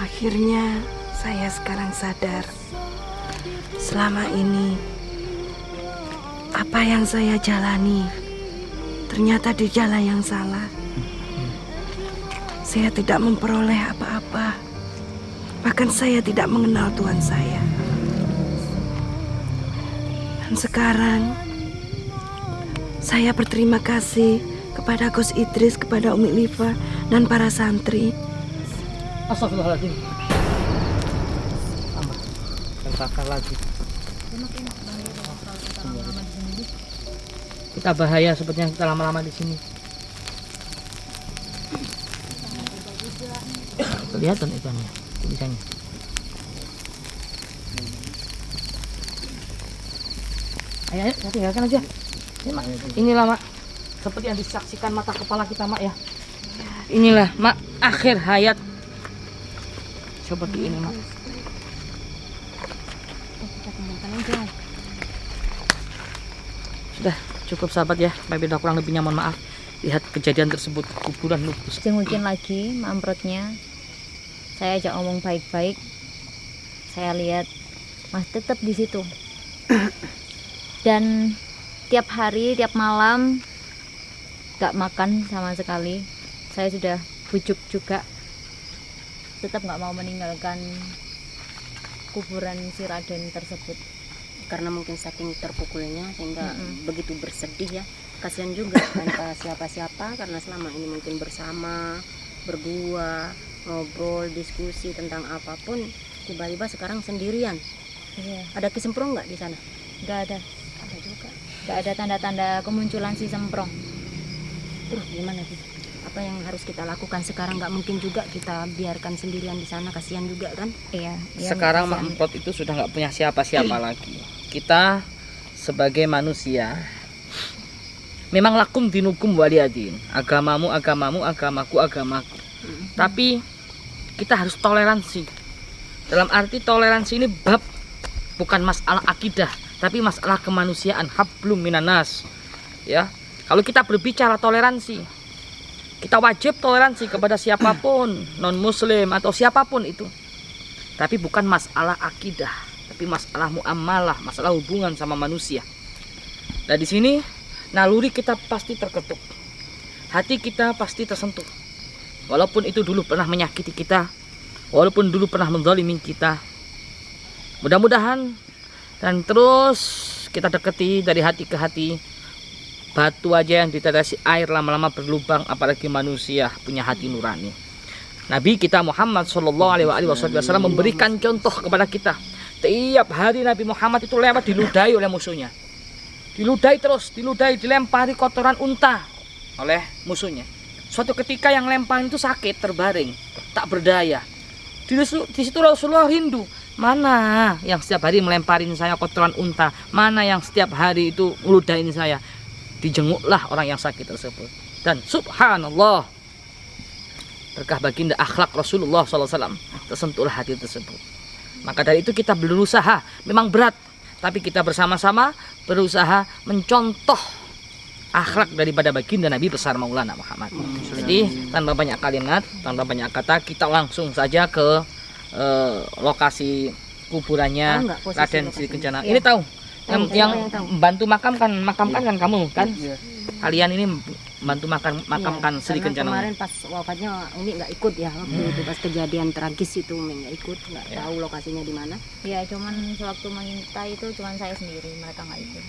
Akhirnya saya sekarang sadar. Selama ini apa yang saya jalani ternyata di jalan yang salah. Saya tidak memperoleh apa-apa. Bahkan saya tidak mengenal Tuhan saya. Dan sekarang saya berterima kasih kepada Gus Idris, kepada Umi Liva dan para santri. Astagfirullahaladzim. Tambah. Bakar lagi. Kita bahaya seperti yang kita lama-lama di sini. Kelihatan ikannya, tulisannya. Ayo, kita tinggalkan aja. Ini, Mak. Inilah, Mak, seperti yang disaksikan mata kepala kita, Mak, ya. Inilah, Mak, akhir hayat seperti ini, Mak. Sudah cukup sahabat ya, beda kurang lebihnya mohon maaf. Lihat kejadian tersebut, kuburan lupus. Jengukin lagi mamprotnya. Saya ajak ngomong baik-baik. Saya lihat Mas tetap di situ. Dan tiap hari, tiap malam gak makan sama sekali. Saya sudah bujuk juga, tetap gak mau meninggalkan kuburan si Raden tersebut. Karena mungkin saking terpukulnya sehingga begitu bersedih ya. Kasihan juga tanpa siapa-siapa, karena selama ini mungkin bersama, berdua, ngobrol, diskusi tentang apapun, tiba-tiba sekarang sendirian. Iya. Ada Semprong nggak di sana? Gak ada. Ada juga. Gak ada tanda-tanda kemunculan si Semprong. Terus gimana sih? Apa yang harus kita lakukan sekarang? Nggak mungkin juga kita biarkan sendirian di sana, kasihan juga kan? Iya. Sekarang Mak Emprot itu sudah nggak punya siapa-siapa lagi. Kita sebagai manusia memang lakum dinukum waliyadin. Agamamu agamamu, agamaku agamaku. Tapi kita harus toleransi. Dalam arti toleransi ini bab bukan masalah akidah, tapi masalah kemanusiaan, hablum minanas. Ya. Kalau kita berbicara toleransi, kita wajib toleransi kepada siapapun, non muslim atau siapapun itu. Tapi bukan masalah akidah, tapi masalah muamalah, masalah hubungan sama manusia. Nah, di sini naluri kita pasti terketuk. Hati kita pasti tersentuh. Walaupun itu dulu pernah menyakiti kita, walaupun dulu pernah menzalimi kita. Mudah-mudahan dan terus kita deketi dari hati ke hati. Batu aja yang ditetesi air lama-lama berlubang, apalagi manusia punya hati nurani. Nabi kita Muhammad SAW memberikan contoh kepada kita. Tiap hari Nabi Muhammad itu lewat diludahi oleh musuhnya. Diludahi terus, diludahi, dilempari kotoran unta oleh musuhnya. Suatu ketika yang lemparin itu sakit, terbaring, tak berdaya. Di situ Rasulullah rindu. Mana yang setiap hari melemparin saya kotoran unta? Mana yang setiap hari itu ngeludahin saya? Dijenguklah orang yang sakit tersebut. Dan subhanallah, berkah baginda akhlak Rasulullah SAW, tersentuhlah hati tersebut. Maka dari itu kita berusaha, memang berat, tapi kita bersama-sama berusaha mencontoh akhlak daripada baginda Nabi besar Maulana Muhammad. Jadi tanpa banyak kalimat, tanpa banyak kata, kita langsung saja ke lokasi kuburannya Raden Sri Kencana. Ini tahu yang bantu makamkan kan kamu kan? Kalian ini bantu makamkan Sri Kencana. Kemarin pas wafatnya Umi nggak ikut ya waktu itu, pas kejadian tragis itu Umi nggak ikut, nggak tahu lokasinya di mana. Ya, cuman sewaktu mengintai itu cuman saya sendiri, mereka nggak ikut.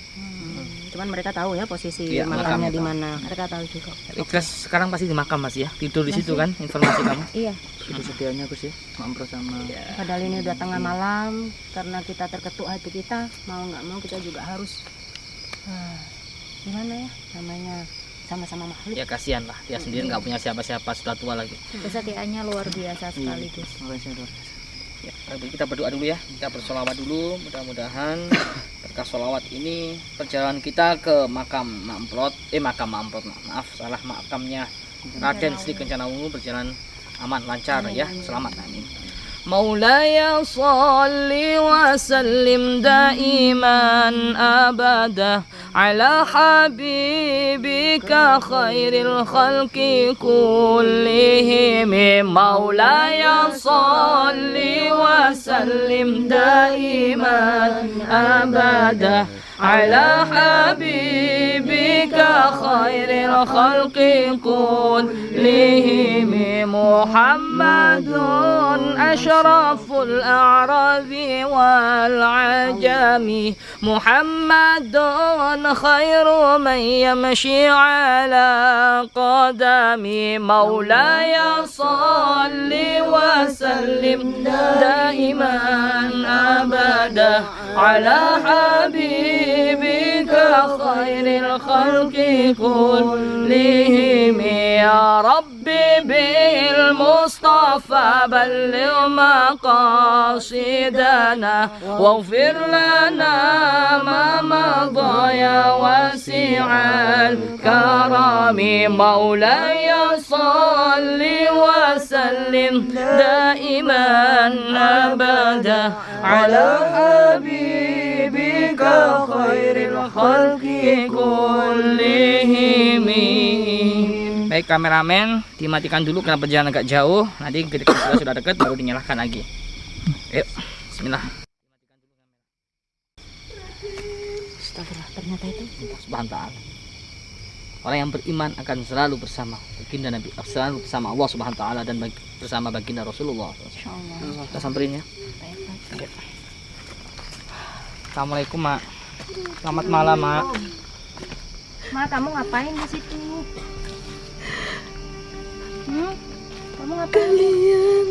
Cuman mereka tahu ya posisi Ya, makamnya makam. di mana. Mereka tahu juga. Ikhlas sekarang pasti di makam Mas ya, tidur di situ kan, informasi kamu. Iya. Itu sedianya Gus ya, Mak sama Padahal ini udah tengah malam, karena kita terketuk hati kita, mau nggak mau kita juga harus gimana ya namanya, sama-sama makhluk. Ya kasihan lah, dia sendiri nggak punya siapa-siapa, sudah tua lagi. Kesetiaannya luar biasa sekali, Gus. Ya, kita berdoa dulu ya, kita bersolawat dulu. Mudah-mudahan berkah solawat ini perjalanan kita ke makam Mak Emprot, makamnya Raden Sri Kencana Wungu berjalan aman, lancar ya, selamat, amin. Maulaya salli wa sallim daiman abada على حبيبك خير الخلق كلهم مولاي صل وسلم دائما أبدا على حبيبك خير الخلق كلهم محمد أشرف الأعراب والعجم محمد خير من يمشي على قدم مولاي صل وسلم دائما أبدا على حبيبك خير الخلق كلهم يا ربي بالمصطفى بلغ مقاصدنا واغفر لنا ما مضى يا واسع الكرم مولاي صل وسلم دائما أبدا على حبيبك خير الخلق كلهم. Baik kameramen, dimatikan dulu karena perjalanan agak jauh. Nanti ketika sudah dekat baru dinyalakan lagi. Yuk, bismillah. Astagfirullah, ternyata itu Subhanahu wa ta'ala. Orang yang beriman akan selalu bersama baginda Nabi, selalu bersama Allah Subhanahu wa ta'ala dan bersama baginda Rasulullah. insyaallah. Kita samperin ya. Assalamualaikum, Mak. Selamat malam, Mak. Ma, kamu ngapain di situ? Kamu ngapain? Kalian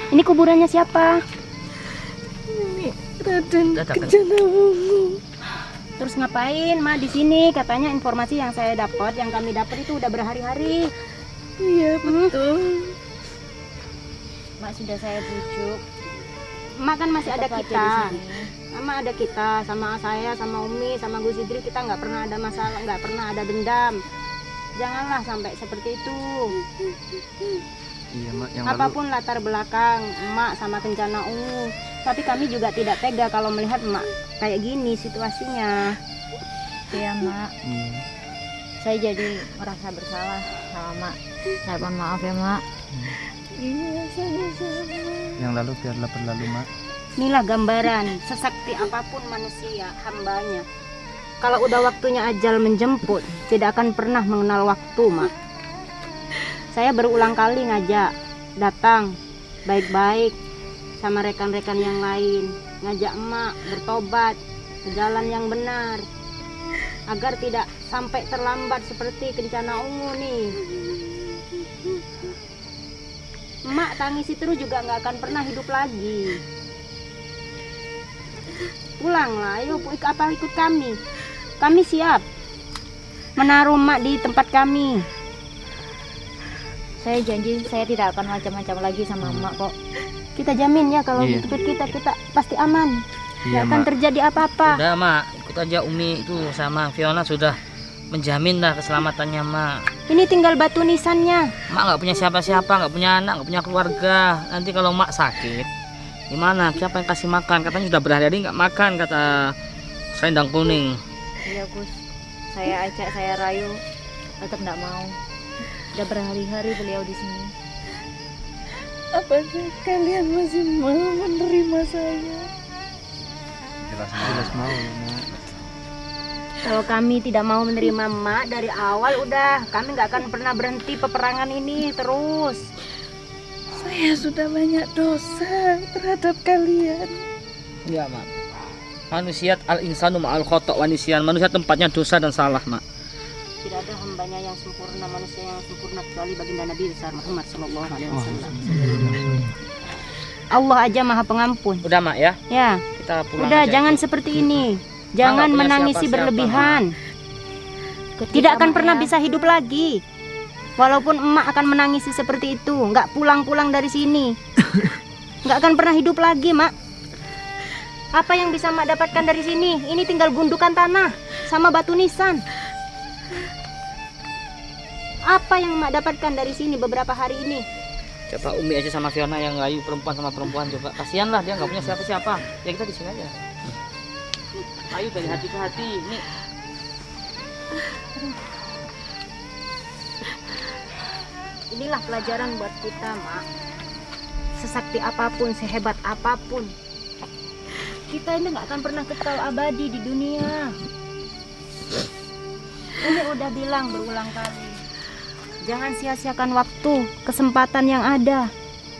Ini kuburannya siapa? ini Raden Datang. Kencana Wungu. Terus ngapain, Ma, di sini? Katanya informasi yang saya dapat, yang kami dapat itu udah berhari-hari. Iya betul. Mak sudah saya bujuk. Ma kan masih ada Tetap aja kita. di sini. Sama ada kita, sama saya, sama Umi, sama Gus Idri, kita nggak pernah ada masalah, nggak pernah ada dendam. Janganlah sampai seperti itu. Iya mak, yang Apapun latar belakang emak sama Kencana Ungu, tapi kami juga tidak tega kalau melihat emak kayak gini situasinya. Iya mak, saya jadi merasa bersalah sama mak. Saya mohon maaf ya mak. Iya sama-sama. yang lalu biarlah berlalu mak. Inilah gambaran sesakti apapun manusia hambanya. Kalau udah waktunya ajal menjemput, tidak akan pernah mengenal waktu, Mak. Saya berulang kali ngajak datang baik-baik sama rekan-rekan yang lain, ngajak emak bertobat ke jalan yang benar agar tidak sampai terlambat seperti Kencana Ungu nih. Emak tangisi terus juga nggak akan pernah hidup lagi. Pulanglah, ayo ikut kami. Kami siap menaruh emak di tempat kami. Saya janji saya tidak akan macam-macam lagi sama emak kok. Kita jamin ya kalau Iya. ikut kita pasti aman. Iya Gak akan mak. terjadi apa-apa. Udah, Mak, ikut aja Umi itu sama Fiona sudah menjamin lah keselamatannya, Mak. Ini tinggal batu nisannya. Mak nggak punya siapa-siapa, nggak punya anak, nggak punya keluarga. Nanti kalau Mak sakit, gimana? Siapa yang kasih makan? Katanya sudah berhari-hari nggak makan, kata selendang kuning. Iya Gus, saya ajak, saya rayu, tetap tidak mau. Udah berhari-hari beliau di sini. Apakah kalian masih mau menerima saya? Jelas mau ya mak. Kalau kami tidak mau menerima emak dari awal, udah kami nggak akan pernah berhenti peperangan ini terus. Saya sudah banyak dosa terhadap kalian. Iya, Mak. Manusia al-insanu ma'al khata' wa nisyan. Manusia tempatnya dosa dan salah, Mak. Tidak ada hambanya yang sempurna, manusia yang sempurna kecuali baginda Nabi besar Muhammad Sallallahu Alaihi Wasallam. Allah aja maha pengampun. Udah, Mak ya. Ya, Kita pulang udah aja. jangan seperti ini. Jangan nggak punya menangisi siapa-siapa, berlebihan. Ketika Tidak akan emak pernah ya, bisa hidup lagi. Walaupun emak akan menangisi seperti itu, nggak pulang-pulang dari sini, nggak akan pernah hidup lagi, Mak. Apa yang bisa Mak dapatkan dari sini? Ini tinggal gundukan tanah sama batu nisan. Apa yang Mak dapatkan dari sini beberapa hari ini? Coba Umi aja sama Fiona yang ngayu perempuan sama perempuan, coba. Kasihan lah dia nggak punya siapa-siapa. Ya kita di sini aja. Ayo dari hati ke hati. Nih. Inilah pelajaran buat kita, Mak. Sesakti apapun, sehebat apapun, kita ini nggak akan pernah kekal abadi di dunia. Umi udah bilang berulang kali, jangan sia-siakan waktu, kesempatan yang ada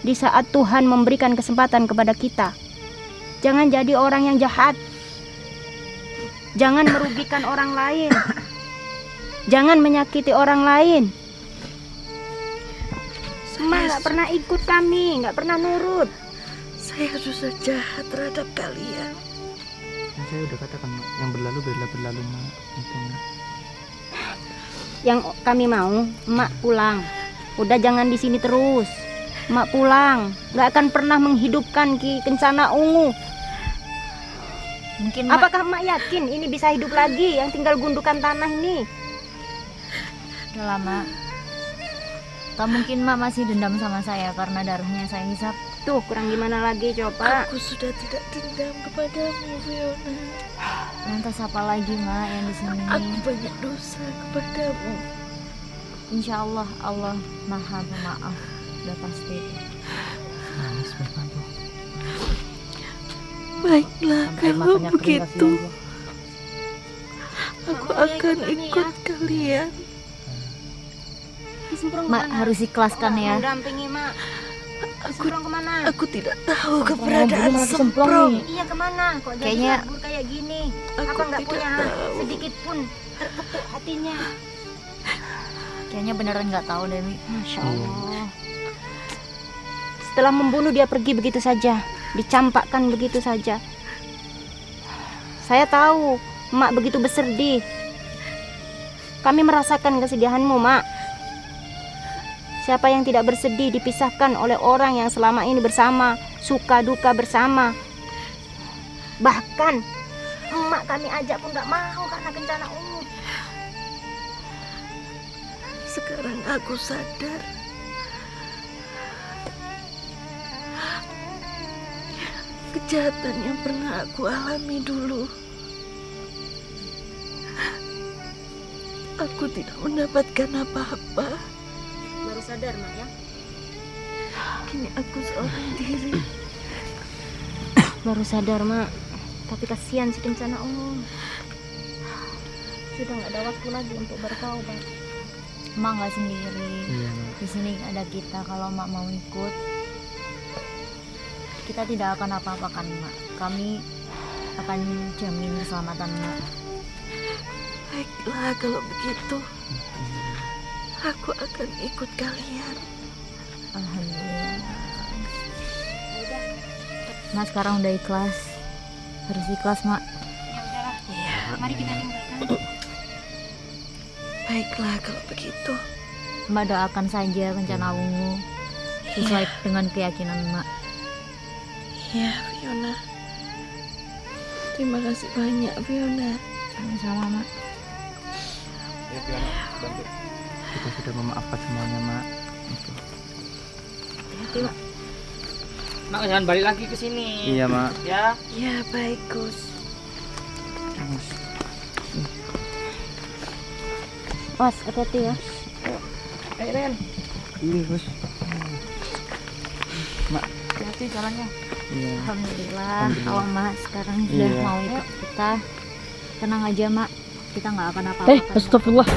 di saat Tuhan memberikan kesempatan kepada kita. Jangan jadi orang yang jahat. Jangan merugikan orang lain. Jangan menyakiti orang lain. Emak nggak pernah ikut kami, nggak pernah nurut. Saya susah jahat terhadap kalian. Kan saya udah katakan Mak, yang berlalu biarlah berlalu Mak. Itu Mak. Yang kami mau, emak pulang. Udah jangan di sini terus. Emak pulang, nggak akan pernah menghidupkan Ki Kencana Ungu. Mungkin Mak, Apakah emak yakin ini bisa hidup lagi yang tinggal gundukan tanah ini? udah lama. Tak mungkin Mak masih dendam sama saya karena darahnya saya hisap. Tuh, kurang gimana lagi coba? Aku sudah tidak dendam kepadamu, Fiona. Lantas apa lagi Mak yang di sini? Aku banyak dosa kepadamu. Insya Allah Allah Maha Pemaaf. Udah pasti. Nangis Bapak tuh. Baiklah, Sampai kalau matanya kering, begitu kasihan gua. aku akan ikut kalian. Disemprong Mak kemana? harus ikhlaskan ya. Mendampingi mak. Disemprong kemana? Aku tidak tahu keberadaan Semprong. Iya kemana? Kok jadi Kayaknya kabur kayak gini? Aku Apa nggak tidak punya tahu. sedikit pun terketuk hatinya? Kayaknya beneran nggak tahu Dewi. Masya Allah. Setelah membunuh dia pergi begitu saja, dicampakkan begitu saja. Saya tahu, Mak begitu bersedih. Kami merasakan kesedihanmu, Mak. Siapa yang tidak bersedih dipisahkan oleh orang yang selama ini bersama, suka duka bersama. Bahkan emak kami ajak pun gak mau karena Kencana Ungu. Sekarang aku sadar. Kejahatan yang pernah aku alami dulu. Aku tidak mendapatkan apa-apa. Baru sadar, Mak ya. Kini aku seorang diri. Baru sadar, Mak. Tapi kasihan si Kencana Ungu. Sudah nggak ada waktu lagi untuk bertaubat. Mak nggak sendiri. Iya Mak. Di sini ada kita. Kalau Mak mau ikut, kita tidak akan apa-apakan Mak. Kami akan jamin keselamatan Mak. Baiklah kalau begitu. Aku akan ikut kalian. Alhamdulillah. Mak sekarang udah ikhlas. Harus ikhlas Mak. Ya udahlah. Iya. Mari kita tinggalkan. Baiklah kalau begitu. Mak doakan saja Kencana Ungu sesuai dengan keyakinan Mak. Iya, Fiona. Terima kasih banyak, Fiona. Sama-sama Mak. Ya Fiona, bantu. Kita sudah memaafkan semuanya Mak. Itu. Hati-hati, Mak. Mak jangan balik lagi ke sini. Iya Mak. Ya. Ya, baik, Gus. Was, hati-hati ya. Ayo Ren. Iya Bos. Hati-hati jalannya. Iya. Alhamdulillah. Alhamdulillah. Awang Mak sekarang sudah Iya. mau ikut kita. Tenang aja Mak. Kita nggak akan apa-apa. Astagfirullah.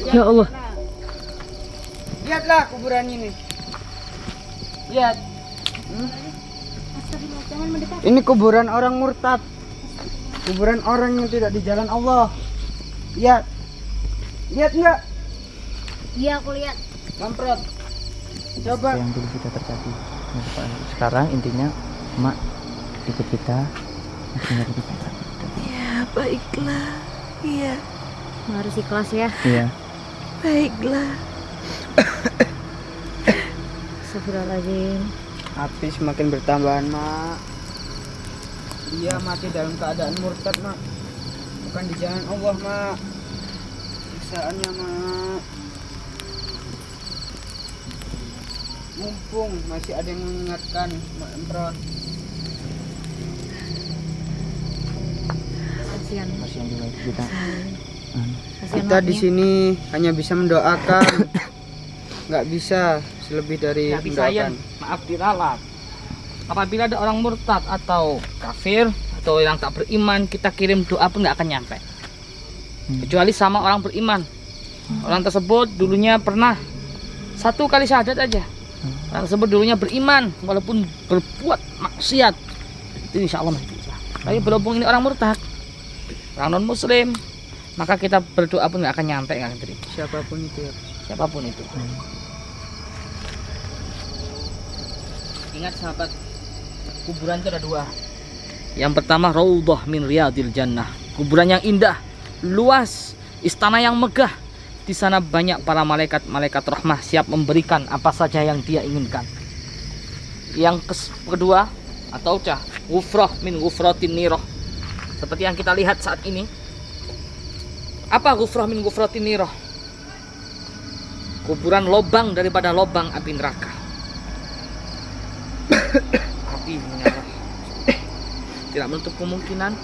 Ya Allah. Lihatlah kuburan ini. Lihat. Jangan mendekat. Ini kuburan orang murtad. Kuburan orang yang tidak di jalan Allah. Lihat. Lihat enggak? Iya aku lihat. Kamprot. Coba. Yang dulu sudah terjadi. Sekarang intinya Mak ikut kita. Intinya kita. Ya, baiklah. Iya, Mak harus ikhlas ya. Iya. baiklah. Astagfirullahaladzim. Api semakin bertambahan, Mak. Dia mati dalam keadaan murtad, Mak. Bukan di jalan Allah, Mak. Siksaannya, Mak. mumpung masih ada yang mengingatkan Mak Emprot. Kasihan. Kasihan juga kita. Kasihan Kita di maknya. sini hanya bisa mendoakan, nggak bisa selebih dari Nggak bisa ya, mendoakan. maaf diralat. Apabila ada orang murtad atau kafir atau yang tak beriman, kita kirim doa pun nggak akan nyampe. Kecuali sama orang beriman. Orang tersebut dulunya pernah 1 kali syahadat aja. Orang tersebut dulunya beriman walaupun berbuat maksiat, itu insya Allah masih bisa. Tapi berhubung ini orang murtad, orang non muslim, maka kita berdoa pun nggak akan nyampe, nggak akan terima. Siapapun itu ya. Siapapun itu. Ingat sahabat, kuburan itu ada 2. Yang pertama raudhah min riyadil jannah, kuburan yang indah, luas, istana yang megah. Di sana banyak para malaikat rahmah siap memberikan apa saja yang dia inginkan. Yang kedua atau ghufrah min ghufratin nirah, seperti yang kita lihat saat ini. Apa ghufrah min ghufratin nirah? Kuburan lobang daripada lobang api neraka. Api menyala. Tidak menutup kemungkinan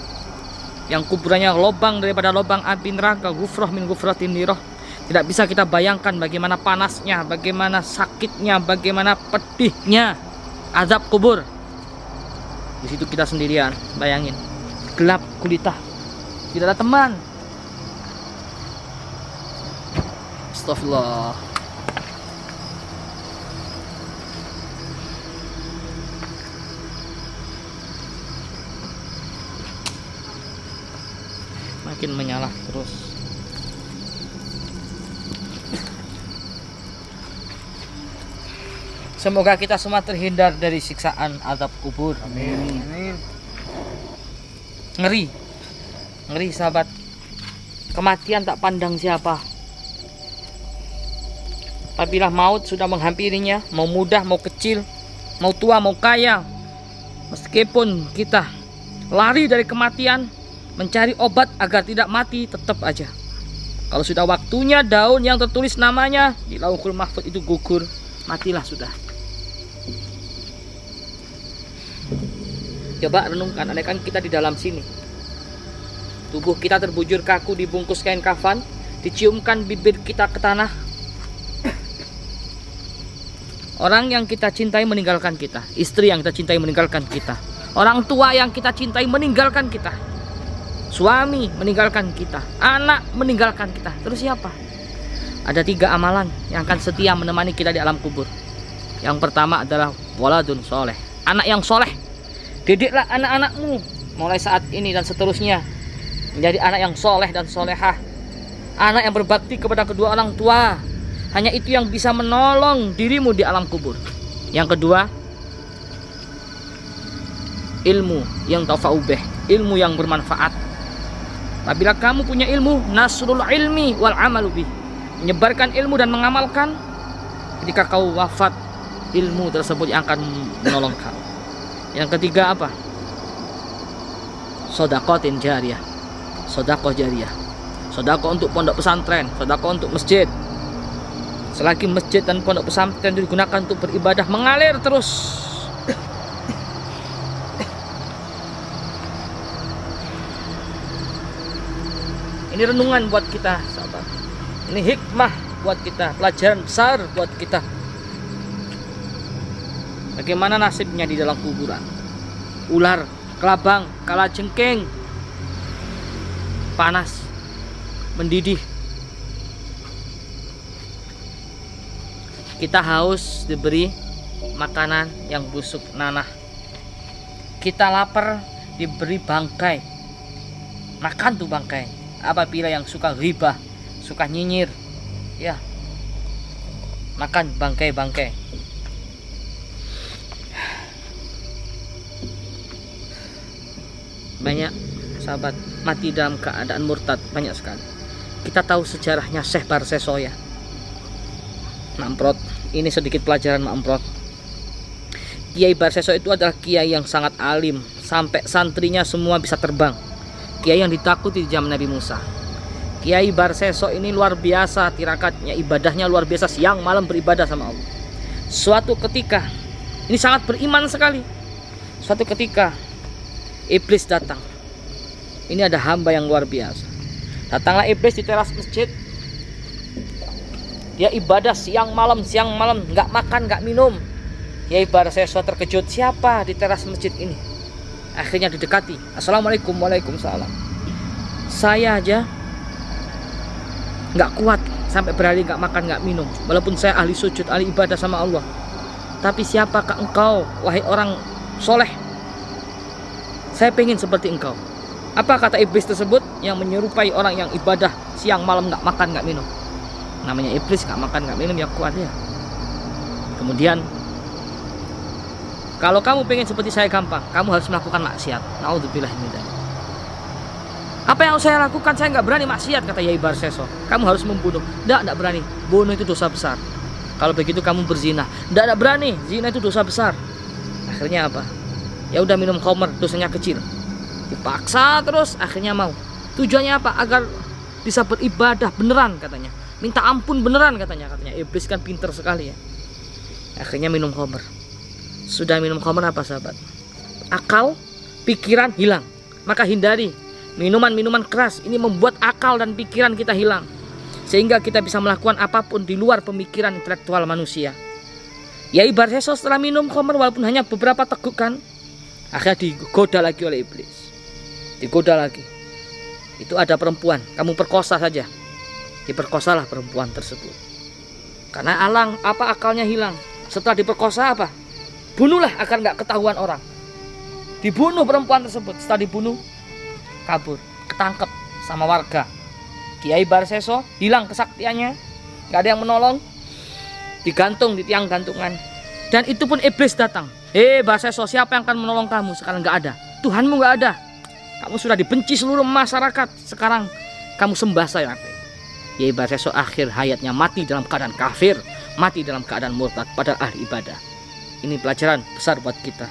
yang kuburannya lobang daripada lobang api neraka, ghufrah min ghufratin nirah. Tidak bisa kita bayangkan bagaimana panasnya, bagaimana sakitnya, bagaimana pedihnya azab kubur. Di situ kita sendirian, bayangin, gelap gulita, tidak ada teman. Astagfirullah. Makin menyala terus. Semoga kita semua terhindar dari siksaan azab kubur. Amin. Ngeri, ngeri sahabat. Kematian tak pandang siapa. Apabila maut sudah menghampirinya, mau muda, mau kecil, mau tua, mau kaya, meskipun kita lari dari kematian, mencari obat agar tidak mati, tetap aja. Kalau sudah waktunya daun yang tertulis namanya di Lauhul Mahfuz itu gugur, matilah sudah. Coba renungkan, andaikan kita di dalam sini, tubuh kita terbujur kaku, dibungkus kain kafan, diciumkan bibir kita ke tanah, orang yang kita cintai meninggalkan kita, istri yang kita cintai meninggalkan kita, orang tua yang kita cintai meninggalkan kita, suami meninggalkan kita, anak meninggalkan kita. Terus siapa? Ada 3 amalan yang akan setia menemani kita di alam kubur. Yang pertama adalah waladun soleh, anak yang soleh. Didiklah anak-anakmu mulai saat ini dan seterusnya menjadi anak yang soleh dan solehah, anak yang berbakti kepada kedua orang tua. Hanya itu yang bisa menolong dirimu di alam kubur. Yang kedua, ilmu yang tafa'ubeh, ilmu yang bermanfaat. Apabila kamu punya ilmu, nasrul ilmi wal amalu bih, menyebarkan ilmu dan mengamalkan, ketika kau wafat, ilmu tersebut yang akan menolong kamu. Yang ketiga apa? Sodakotin jariyah, sodakoh jariyah, sodakoh untuk pondok pesantren, sodakoh untuk masjid. Selagi masjid dan pondok pesantren digunakan untuk beribadah, mengalir terus. Ini renungan buat kita, sahabat. Ini hikmah buat kita, pelajaran besar buat kita. Bagaimana nasibnya di dalam kuburan? Ular, kelabang, kalajengking, panas, mendidih. Kita haus diberi makanan yang busuk nanah. Kita lapar diberi bangkai. Makan tuh bangkai. Apabila yang suka ghibah, suka nyinyir, ya, makan bangkai-bangkai. Banyak sahabat mati dalam keadaan murtad, banyak sekali. Kita tahu sejarahnya Syekh Barsesoya. Mamprot, ini sedikit pelajaran Mamprot. Kiai Barseso itu adalah kiai yang sangat alim, sampai santrinya semua bisa terbang. Kiai yang ditakuti di zaman Nabi Musa. Kiai Barseso ini luar biasa tirakatnya, ibadahnya luar biasa, siang malam beribadah sama Allah. Suatu ketika, ini sangat beriman sekali. Suatu ketika iblis datang. Ini ada hamba yang luar biasa. Datanglah iblis di teras masjid. Dia ibadah siang malam, nggak makan, nggak minum. Yai Barseso terkejut, siapa di teras masjid ini? Akhirnya didekati. Assalamualaikum. Waalaikumsalam. Saya aja nggak kuat sampai berhari nggak makan, nggak minum. Walaupun saya ahli sujud, ahli ibadah sama Allah. Tapi siapakah engkau, wahai orang soleh? Saya pengen seperti engkau. Apa kata iblis tersebut yang menyerupai orang yang ibadah siang malam nggak makan, nggak minum? Namanya iblis, nggak makan, nggak minum, ya kuat ya. Kemudian, kalau kamu pengen seperti saya gampang, kamu harus melakukan maksiat. Naudzubillah min dzalik. Apa yang saya lakukan? Saya nggak berani maksiat, kata Yai Barseso. Kamu harus membunuh. Nggak berani. Bunuh itu dosa besar. Kalau begitu kamu berzina. Nggak berani. Zina itu dosa besar. Akhirnya apa? Ya udah minum khamr, dosanya kecil. Dipaksa terus, akhirnya mau. Tujuannya apa? Agar bisa beribadah beneran, katanya. Minta ampun beneran, katanya. Iblis kan pinter sekali ya. Akhirnya minum khamr. Sudah minum khamr apa sahabat? Akal, pikiran hilang. Maka hindari minuman-minuman keras. Ini membuat akal dan pikiran kita hilang, sehingga kita bisa melakukan apapun di luar pemikiran intelektual manusia. Yai Barseso setelah minum khamr walaupun hanya beberapa tegukan, akhirnya digoda lagi oleh iblis. Digoda lagi. Itu ada perempuan, kamu perkosa saja. Diperkosalah perempuan tersebut. Karena akalnya hilang. Setelah diperkosa apa? Bunuhlah agar nggak ketahuan orang. Dibunuh perempuan tersebut. Setelah dibunuh, kabur, ketangkep sama warga. Kiai Barseso hilang kesaktiannya, nggak ada yang menolong, digantung di tiang gantungan. Dan itu pun iblis datang. Barseso, siapa yang akan menolong kamu? Sekarang nggak ada. Tuhanmu nggak ada. Kamu sudah dibenci seluruh masyarakat. Sekarang kamu sembah saya. Yai Barseso akhir hayatnya mati dalam keadaan kafir, mati dalam keadaan murtad pada ahli ibadah. Ini pelajaran besar buat kita.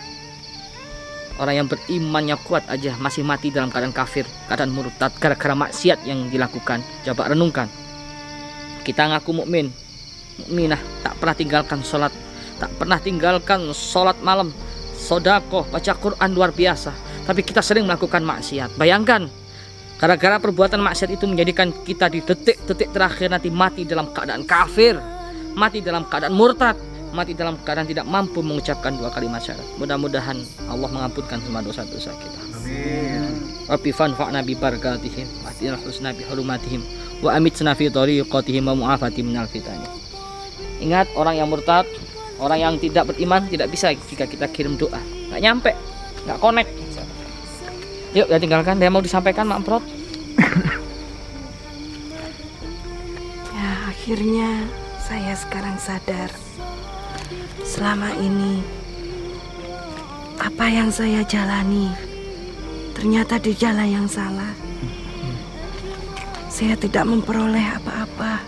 Orang yang berimannya kuat aja masih mati dalam keadaan kafir, keadaan murtad gara-gara maksiat yang dilakukan. Coba renungkan. Kita ngaku mukmin, mukminah, tak pernah tinggalkan sholat, tak pernah tinggalkan sholat malam, sedekah, baca Quran luar biasa. Tapi kita sering melakukan maksiat. Bayangkan, gara-gara perbuatan maksiat itu menjadikan kita di detik-detik terakhir nanti mati dalam keadaan kafir, mati dalam keadaan murtad, mati dalam keadaan tidak mampu mengucapkan 2 kalimat syahadat. Mudah-mudahan Allah mengampunkan semua dosa-dosa kita. Amin. Rabbi fanfa'na bi barakatihim wa atina husna bi hurumatihim wa amitna fi tariqatihim wa mu'afati minal fitani. Ingat, orang yang murtad, orang yang tidak beriman tidak bisa jika kita kirim doa. Nggak nyampe, nggak connect. Yuk, ya tinggalkan. Dia mau disampaikan, Mak Emprot. Ya, akhirnya saya sekarang sadar. Selama ini apa yang saya jalani ternyata di jalan yang salah. Saya tidak memperoleh apa-apa.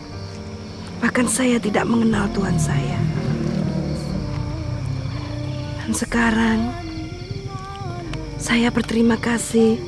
Bahkan saya tidak mengenal Tuhan saya. Dan sekarang saya berterima kasih